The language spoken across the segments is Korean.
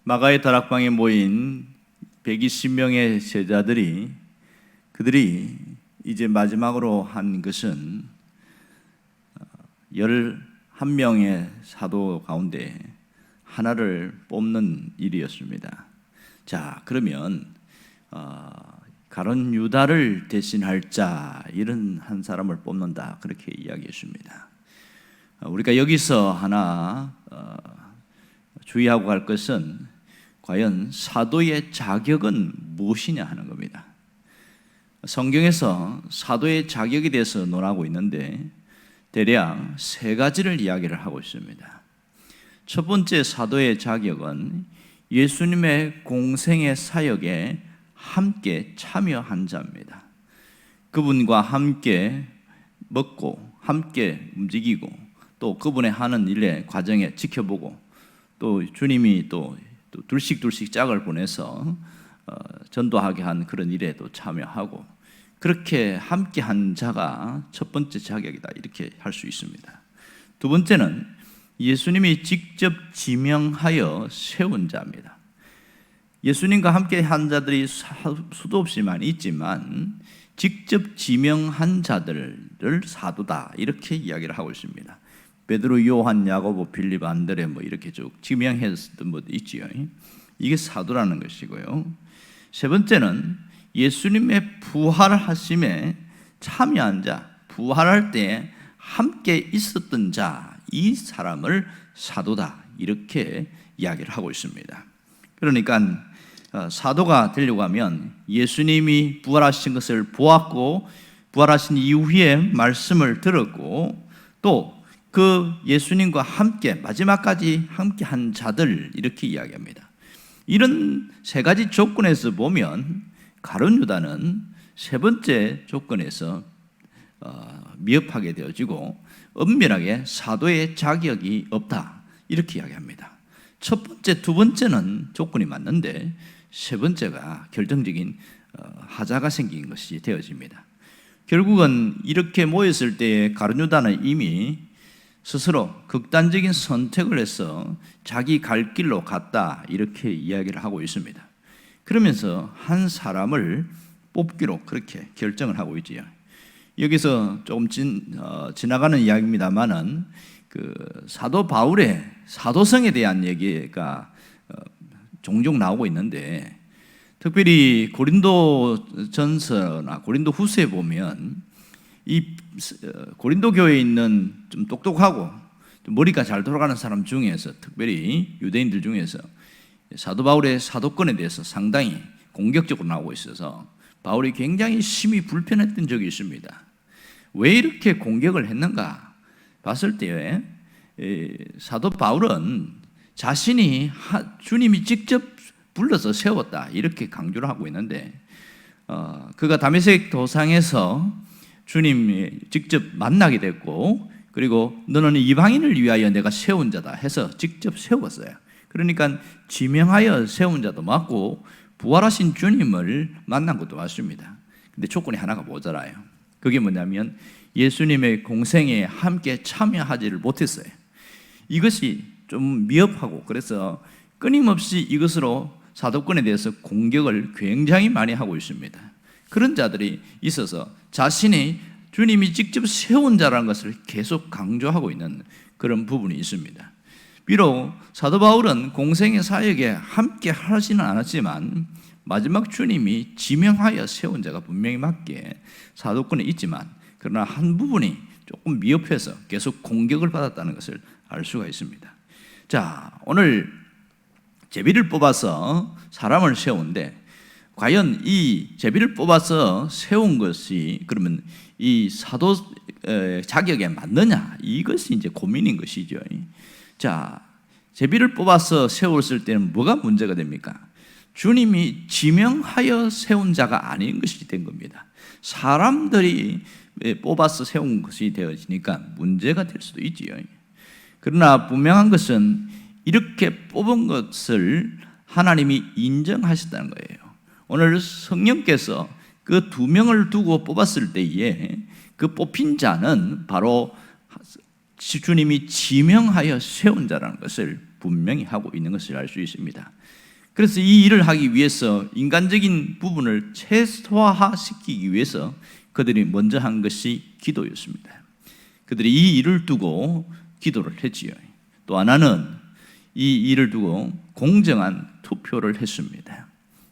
마가의 다락방에 모인 120명의 제자들이 그들이 이제 마지막으로 한 것은 11명의 사도 가운데 하나를 뽑는 일이었습니다. 자, 그러면 가룟 유다를 대신할 자, 이런 한 사람을 뽑는다, 그렇게 이야기했습니다. 우리가 여기서 하나 주의하고 갈 것은 과연 사도의 자격은 무엇이냐 하는 겁니다. 성경에서 사도의 자격에 대해서 논하고 있는데 대략 세 가지를 이야기를 하고 있습니다. 첫 번째 사도의 자격은 예수님의 공생의 사역에 함께 참여한 자입니다. 그분과 함께 먹고 함께 움직이고 또 그분의 하는 일의 과정에 지켜보고 또 주님이 또 둘씩 짝을 보내서 전도하게 한 그런 일에도 참여하고 그렇게 함께 한 자가 첫 번째 자격이다, 이렇게 할 수 있습니다. 두 번째는 예수님이 직접 지명하여 세운 자입니다. 예수님과 함께 한 자들이 수도 없이 많이 있지만 직접 지명한 자들을 사도다, 이렇게 이야기를 하고 있습니다. 베드로, 요한, 야고보, 빌립, 안드레 이렇게 쭉 지명했던 것도 있지요. 이게 사도라는 것이고요. 세 번째는 예수님의 부활하심에 참여한 자, 부활할 때 함께 있었던 자, 이 사람을 사도다, 이렇게 이야기를 하고 있습니다. 그러니까 사도가 되려고 하면 예수님이 부활하신 것을 보았고 부활하신 이후에 말씀을 들었고 또 그 예수님과 함께 마지막까지 함께 한 자들, 이렇게 이야기합니다. 이런 세 가지 조건에서 보면 가룟 유다는 세 번째 조건에서 미흡하게 되어지고 엄밀하게 사도의 자격이 없다, 이렇게 이야기합니다. 첫 번째, 두 번째는 조건이 맞는데 세 번째가 결정적인 하자가 생긴 것이 되어집니다. 결국은 이렇게 모였을 때에 가룟 유다는 이미 스스로 극단적인 선택을 해서 자기 갈 길로 갔다, 이렇게 이야기를 하고 있습니다. 그러면서 한 사람을 뽑기로 그렇게 결정을 하고 있지요. 여기서 조금 지나가는 이야기입니다만은 그 사도 바울의 사도성에 대한 얘기가 종종 나오고 있는데 특별히 고린도전서나 고린도후서에 보면 이 고린도 교회에 있는 좀 똑똑하고 좀 머리가 잘 돌아가는 사람 중에서 특별히 유대인들 중에서 사도 바울의 사도권에 대해서 상당히 공격적으로 나오고 있어서 바울이 굉장히 심히 불편했던 적이 있습니다. 왜 이렇게 공격을 했는가 봤을 때 사도 바울은 자신이 주님이 직접 불러서 세웠다, 이렇게 강조를 하고 있는데 그가 다메섹 도상에서 주님이 직접 만나게 됐고 그리고 너는 이방인을 위하여 내가 세운 자다 해서 직접 세웠어요. 그러니까 지명하여 세운 자도 맞고 부활하신 주님을 만난 것도 맞습니다. 근데 조건이 하나가 모자라요. 그게 뭐냐면 예수님의 공생에 함께 참여하지를 못했어요. 이것이 좀 미흡하고 그래서 끊임없이 이것으로 사도권에 대해서 공격을 굉장히 많이 하고 있습니다. 그런 자들이 있어서 자신이 주님이 직접 세운 자라는 것을 계속 강조하고 있는 그런 부분이 있습니다. 비록 사도 바울은 공생의 사역에 함께 하지는 않았지만 마지막 주님이 지명하여 세운 자가 분명히 맞게 사도권에 있지만 그러나 한 부분이 조금 미흡해서 계속 공격을 받았다는 것을 알 수가 있습니다. 자, 오늘 제비를 뽑아서 사람을 세운데 과연 이 제비를 뽑아서 세운 것이 그러면 이 사도 자격에 맞느냐, 이것이 이제 고민인 것이죠. 자, 제비를 뽑아서 세웠을 때는 뭐가 문제가 됩니까? 주님이 지명하여 세운 자가 아닌 것이 된 겁니다. 사람들이 뽑아서 세운 것이 되어지니까 문제가 될 수도 있지요. 그러나 분명한 것은 이렇게 뽑은 것을 하나님이 인정하셨다는 거예요. 오늘 성령께서 그 두 명을 두고 뽑았을 때에 그 뽑힌 자는 바로 주님이 지명하여 세운 자라는 것을 분명히 하고 있는 것을 알 수 있습니다. 그래서 이 일을 하기 위해서 인간적인 부분을 최소화시키기 위해서 그들이 먼저 한 것이 기도였습니다. 그들이 이 일을 두고 기도를 했지요. 또 하나는 이 일을 두고 공정한 투표를 했습니다.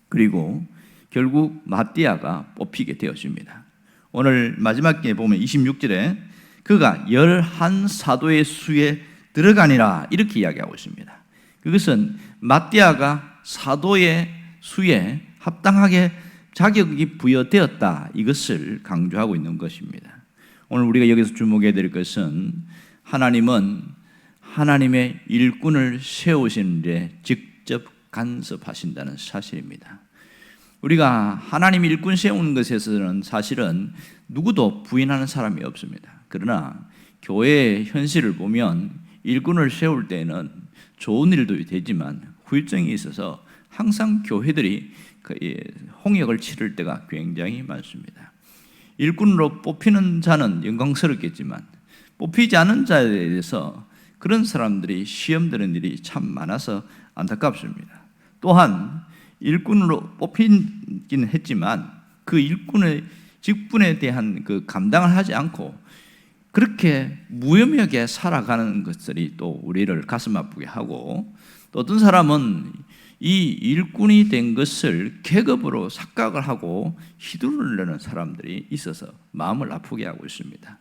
그리고 결국 마띠아가 뽑히게 되었습니다. 오늘 마지막에 보면 26절에 그가 11사도의 수에 들어가니라 이렇게 이야기하고 있습니다. 그것은 마띠아가 사도의 수에 합당하게 자격이 부여되었다, 이것을 강조하고 있는 것입니다. 오늘 우리가 여기서 주목해야 될 것은 하나님은 하나님의 일꾼을 세우시는 데 직접 간섭하신다는 사실입니다. 우리가 하나님 일꾼 세우는 것에서는 사실은 누구도 부인하는 사람이 없습니다. 그러나 교회의 현실을 보면 일꾼을 세울 때는 좋은 일도 되지만 후유증이 있어서 항상 교회들이 홍역을 치를 때가 굉장히 많습니다. 일꾼으로 뽑히는 자는 영광스럽겠지만 뽑히지 않은 자에 대해서 그런 사람들이 시험 드는 일이 참 많아서 안타깝습니다. 또한 일꾼으로 뽑히긴 했지만 그 일꾼의 직분에 대한 그 감당을 하지 않고 그렇게 무혐의하게 살아가는 것들이 또 우리를 가슴 아프게 하고, 또 어떤 사람은 이 일꾼이 된 것을 계급으로 착각을 하고 휘두르려는 내는 사람들이 있어서 마음을 아프게 하고 있습니다.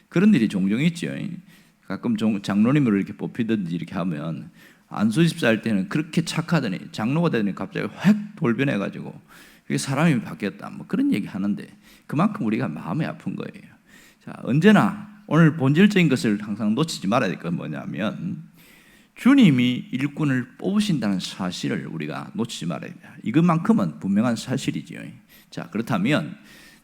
그런 일이 종종 있죠. 가끔 장로님으로 이렇게 뽑히든지 이렇게 하면 안수집사 할 때는 그렇게 착하더니 장로가 되더니 갑자기 확 돌변해가지고 사람이 바뀌었다, 뭐 그런 얘기 하는데 그만큼 우리가 마음이 아픈 거예요. 자, 언제나 오늘 본질적인 것을 항상 놓치지 말아야 될 건 뭐냐면 주님이 일꾼을 뽑으신다는 사실을 우리가 놓치지 말아야 됩니다. 이것만큼은 분명한 사실이죠. 자, 그렇다면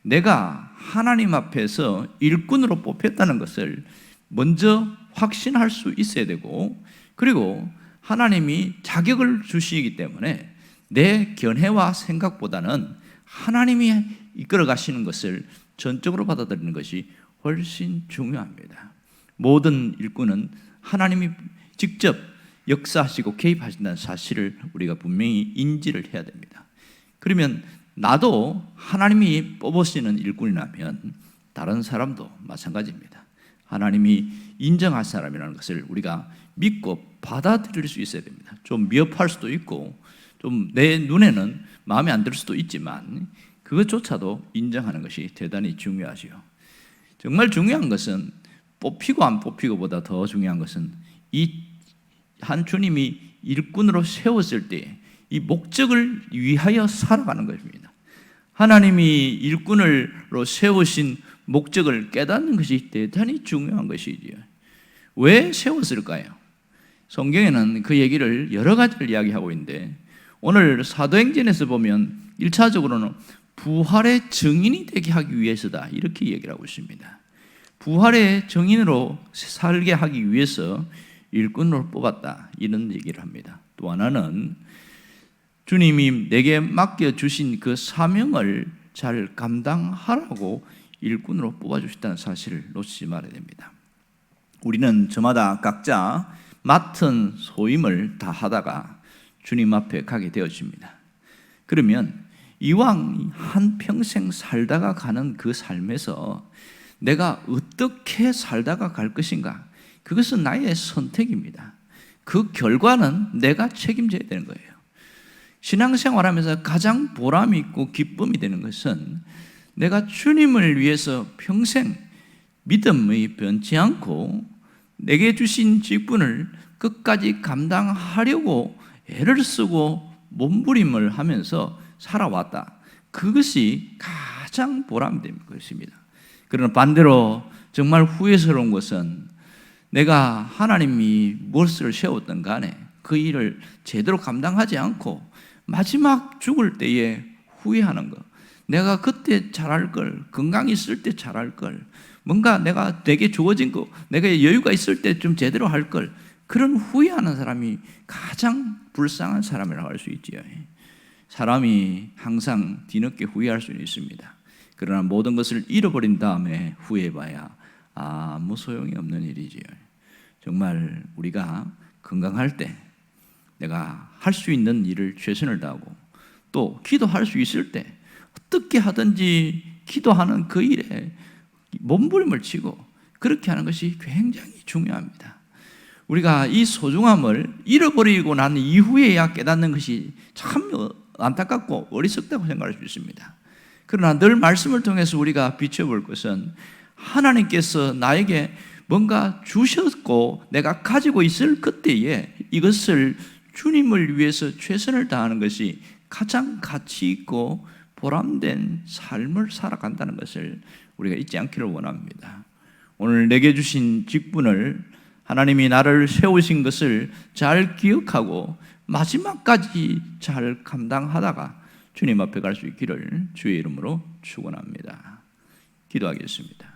내가 하나님 앞에서 일꾼으로 뽑혔다는 것을 먼저 확신할 수 있어야 되고, 그리고 하나님이 자격을 주시기 때문에 내 견해와 생각보다는 하나님이 이끌어 가시는 것을 전적으로 받아들이는 것이 훨씬 중요합니다. 모든 일꾼은 하나님이 직접 역사하시고 개입하신다는 사실을 우리가 분명히 인지를 해야 됩니다. 그러면 나도 하나님이 뽑으시는 일꾼이라면 다른 사람도 마찬가지입니다. 하나님이 인정할 사람이라는 것을 우리가 믿고 받아들일 수 있어야 됩니다. 좀 미흡할 수도 있고 좀 내 눈에는 마음에 안 들 수도 있지만 그것조차도 인정하는 것이 대단히 중요하지요. 정말 중요한 것은 뽑히고 안 뽑히고보다 더 중요한 것은 이 한 주님이 일꾼으로 세웠을 때 이 목적을 위하여 살아가는 것입니다. 하나님이 일꾼으로 세우신 목적을 깨닫는 것이 대단히 중요한 것이지요. 왜 세웠을까요? 성경에는 그 얘기를 여러 가지를 이야기하고 있는데 오늘 사도행전에서 보면 1차적으로는 부활의 증인이 되게 하기 위해서다, 이렇게 얘기를 하고 있습니다. 부활의 증인으로 살게 하기 위해서 일꾼으로 뽑았다, 이런 얘기를 합니다. 또 하나는 주님이 내게 맡겨주신 그 사명을 잘 감당하라고 일꾼으로 뽑아주셨다는 사실을 놓치지 말아야 됩니다. 우리는 저마다 각자 맡은 소임을 다 하다가 주님 앞에 가게 되었습니다. 그러면 이왕 한평생 살다가 가는 그 삶에서 내가 어떻게 살다가 갈 것인가, 그것은 나의 선택입니다. 그 결과는 내가 책임져야 되는 거예요. 신앙생활하면서 가장 보람이 있고 기쁨이 되는 것은 내가 주님을 위해서 평생 믿음이 변치 않고 내게 주신 직분을 끝까지 감당하려고 애를 쓰고 몸부림을 하면서 살아왔다. 그것이 가장 보람된 것입니다. 그러나 반대로 정말 후회스러운 것은 내가 하나님이 무엇을 세웠던 간에 그 일을 제대로 감당하지 않고 마지막 죽을 때에 후회하는 것. 내가 그때 잘할 걸, 건강이 있을 때 잘할 걸, 뭔가 내게 주어진 거, 내가 여유가 있을 때 좀 제대로 할 걸, 그런 후회하는 사람이 가장 불쌍한 사람이라고 할 수 있지요. 사람이 항상 뒤늦게 후회할 수는 있습니다. 그러나 모든 것을 잃어버린 다음에 후회해봐야 아무 소용이 없는 일이지요. 정말 우리가 건강할 때 내가 할 수 있는 일을 최선을 다하고 또 기도할 수 있을 때 어떻게 하든지 기도하는 그 일에 몸부림을 치고 그렇게 하는 것이 굉장히 중요합니다. 우리가 이 소중함을 잃어버리고 난 이후에야 깨닫는 것이 참 안타깝고 어리석다고 생각할 수 있습니다. 그러나 늘 말씀을 통해서 우리가 비춰볼 것은 하나님께서 나에게 뭔가 주셨고 내가 가지고 있을 그때에 이것을 주님을 위해서 최선을 다하는 것이 가장 가치 있고 보람된 삶을 살아간다는 것을 우리가 잊지 않기를 원합니다. 오늘 내게 주신 직분을 하나님이 나를 세우신 것을 잘 기억하고 마지막까지 잘 감당하다가 주님 앞에 갈 수 있기를 주의 이름으로 축원합니다. 기도하겠습니다.